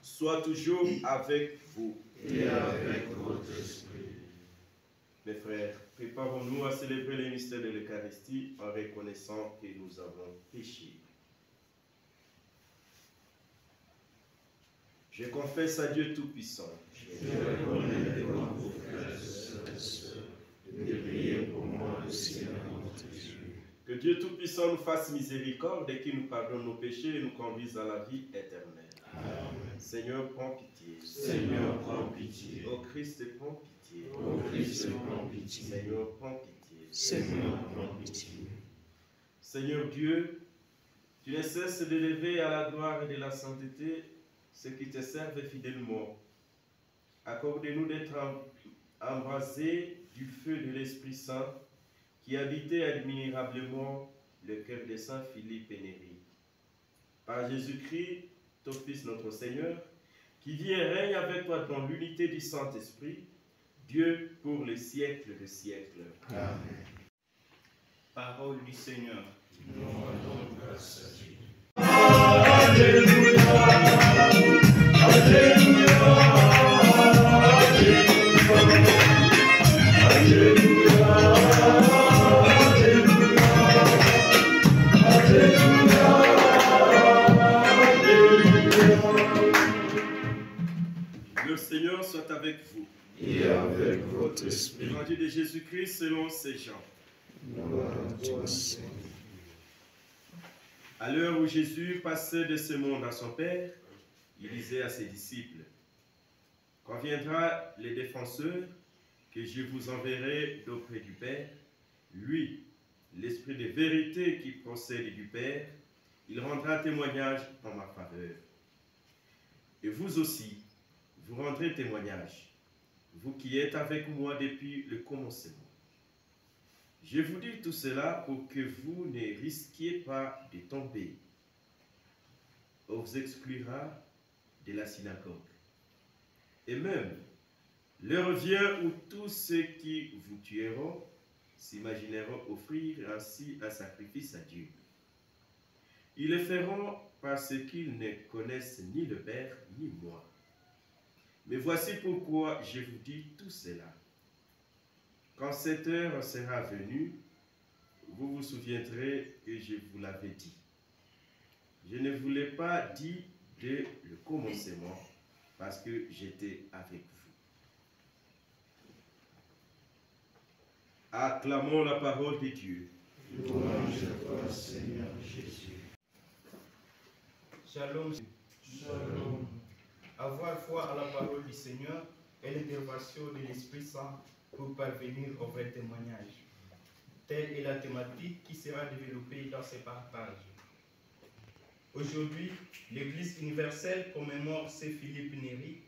Soit toujours avec vous. Et avec votre esprit. Mes frères, préparons-nous à célébrer les mystères de l'Eucharistie en reconnaissant que nous avons péché. Je confesse à Dieu Tout-Puissant. Je reconnais devant vos frères et sœurs de prier pour moi le Seigneur notre Dieu. Que Dieu Tout-Puissant nous fasse miséricorde et qu'il nous pardonne nos péchés et nous conduise à la vie éternelle. Amen. Seigneur, prends pitié. Seigneur, prends pitié. Ô Christ, prends pitié. Ô Christ, prends pitié. Seigneur, prends pitié. Seigneur, prends pitié. Seigneur Dieu, tu ne cesses de lever à la gloire et de la sainteté ceux qui te servent fidèlement. Accorde-nous d'être embrasés du feu de l'Esprit Saint qui habitait admirablement le cœur de Saint Philippe Néri. Par Jésus-Christ, ton Fils notre Seigneur, qui vit et règne avec toi dans l'unité du Saint-Esprit, Dieu pour les siècles des siècles. Amen. Parole du Seigneur. Nous rendons grâce à Dieu. Alléluia, Alléluia, Alléluia, Alléluia, Le Seigneur soit avec vous. Et avec votre esprit. Évangile de Jésus-Christ selon Saint Jean. Gloire à toi, Seigneur. À l'heure où Jésus passait de ce monde à son Père, il disait à ses disciples, « Quand viendra le défenseur, que je vous enverrai d'auprès du Père, lui, l'Esprit de vérité qui procède du Père, il rendra témoignage en ma faveur. Et vous aussi, vous rendrez témoignage, vous qui êtes avec moi depuis le commencement. Je vous dis tout cela pour que vous ne risquiez pas de tomber. On vous exclura de la synagogue. Et même, l'heure vient où tous ceux qui vous tueront s'imagineront offrir ainsi un sacrifice à Dieu. Ils le feront parce qu'ils ne connaissent ni le Père ni moi. Mais voici pourquoi je vous dis tout cela. Quand cette heure sera venue, vous vous souviendrez que je vous l'avais dit. Je ne vous l'ai pas dit dès le commencement, parce que j'étais avec vous. Acclamons la parole de Dieu. Louange à toi, Seigneur Jésus. Shalom. Shalom. Avoir foi à la parole du Seigneur et l'intervention de l'Esprit Saint pour parvenir au vrai témoignage. Telle est la thématique qui sera développée dans ces partages. Aujourd'hui, l'Église universelle commémore Saint Philippe Néri,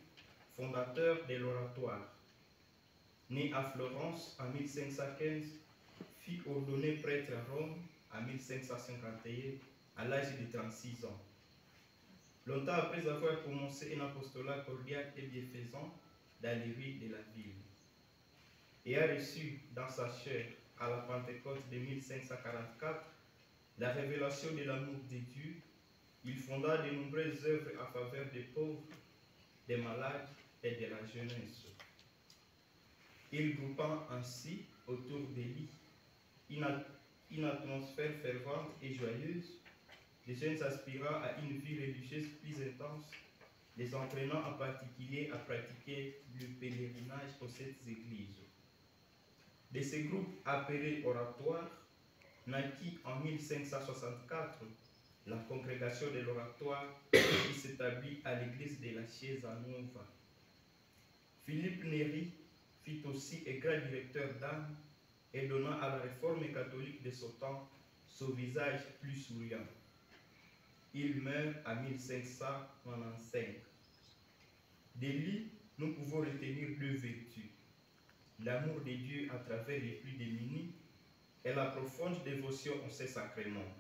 fondateur de l'oratoire. Né à Florence en 1515, fut ordonné prêtre à Rome en 1551 à l'âge de 36 ans. Longtemps après avoir prononcé un apostolat cordial et bienfaisant dans les rues de la ville, et a reçu dans sa chair à la Pentecôte de 1544 la révélation de l'amour de Dieu, il fonda de nombreuses œuvres en faveur des pauvres, des malades et de la jeunesse. Il groupa ainsi autour de lui une atmosphère fervente et joyeuse les jeunes aspirants à une vie religieuse plus intense, les entraînant en particulier à pratiquer le pèlerinage aux 7 églises. De ces groupes appelés oratoires, naquit en 1564 la congrégation de l'oratoire qui s'établit à l'église de la Chiesa Nuova. Philippe Néri fit aussi un grand directeur d'âme et donna à la réforme catholique de son temps son visage plus souriant. Il meurt en 1595. De lui, nous pouvons retenir 2 vertus: l'amour de Dieu à travers les plus démunis et la profonde dévotion aux saints sacrements.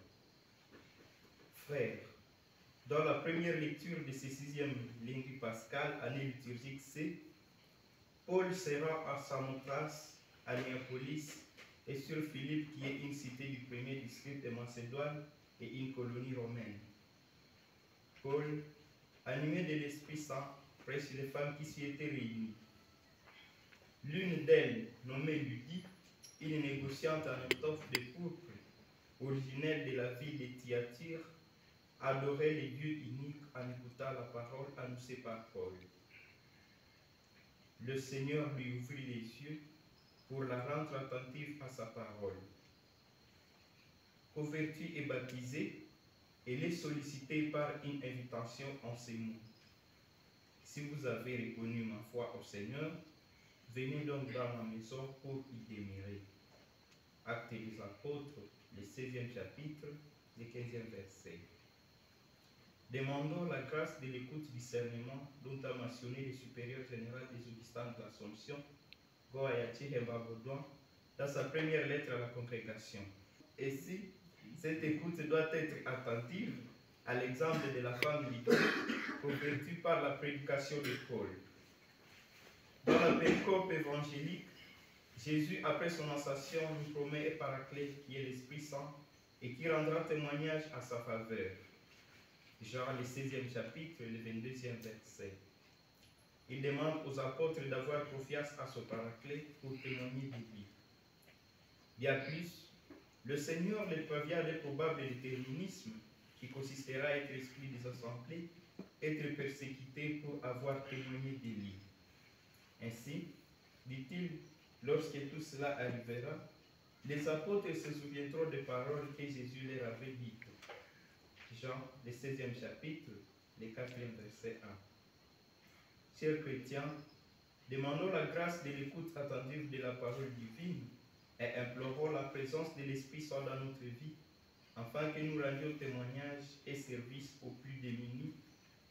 Frères, dans la première lecture de ce 6e lundi pascal, année liturgique C, Paul se rend à Samothrace, à Néapolis, et sur Philippe, qui est une cité du premier district de Macédoine et une colonie romaine. Paul, animé de l'Esprit Saint, prêche les femmes qui s'y étaient réunies. L'une d'elles, nommée Lydie, une négociante en étoffe de pourpre, originaire de la ville de Thyatire, adorait les dieux uniques en écoutant la parole annoncée par Paul. Le Seigneur lui ouvrit les yeux pour la rendre attentive à sa parole. Convertie et baptisée, elle est sollicitée par une invitation en ces mots: si vous avez reconnu ma foi au Seigneur, venez donc dans ma maison pour y demeurer. Actes des Apôtres, le 16e chapitre, le 15e verset. Demandons la grâce de l'écoute discernement dont a mentionné le supérieur général des Augustins de l'Assomption, Goayachi Hembagodouan, dans sa première lettre à la congrégation. Ainsi, cette écoute doit être attentive à l'exemple de la femme Lydie, convertie par la prédication de Paul. Dans la péricope évangélique, Jésus, après son ascension, nous promet un paraclet qui est l'Esprit Saint et qui rendra témoignage à sa faveur. Jean, le 16e chapitre, le 22e verset. Il demande aux apôtres d'avoir confiance à ce paraclet pour témoigner de lui. Bien plus, le Seigneur les prévient des probables déterminismes qui consistera à être exclu des assemblées, être persécuté pour avoir témoigné de lui. Ainsi, dit-il, lorsque tout cela arrivera, les apôtres se souviendront des paroles que Jésus leur avait dites. Jean, le 16e chapitre, le 4e verset 1. Chers chrétiens, demandons la grâce de l'écoute attentive de la parole divine et implorons la présence de l'Esprit Saint dans notre vie, afin que nous rendions témoignage et service aux plus démunis,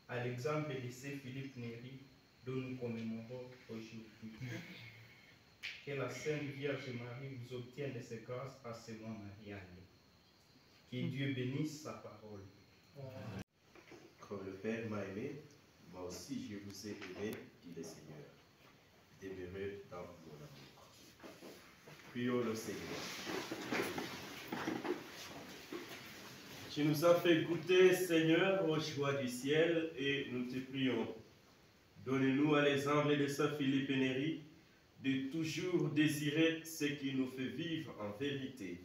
à l'exemple de Saint Philippe Néri, dont nous commémorons aujourd'hui. Que la Sainte Vierge Marie vous obtienne de ses grâces à ce mois marial. Que Dieu bénisse sa parole. Comme le Père m'a aimé, moi aussi je vous ai aimé, dit le Seigneur. Demeurez dans mon amour. Prions le Seigneur. Tu nous as fait goûter, Seigneur, aux joies du ciel et nous te prions. Donne-nous à l'exemple de Saint Philippe Néri de toujours désirer ce qui nous fait vivre en vérité.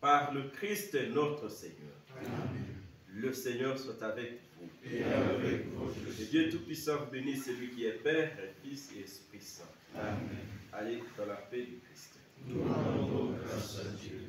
Par le Christ notre Seigneur. Amen. Le Seigneur soit avec vous. Et avec votre Que Dieu Tout-Puissant bénisse celui qui est Père, Fils et Esprit Saint. Amen. Allez dans la paix du Christ. Nous rendons grâce à Dieu.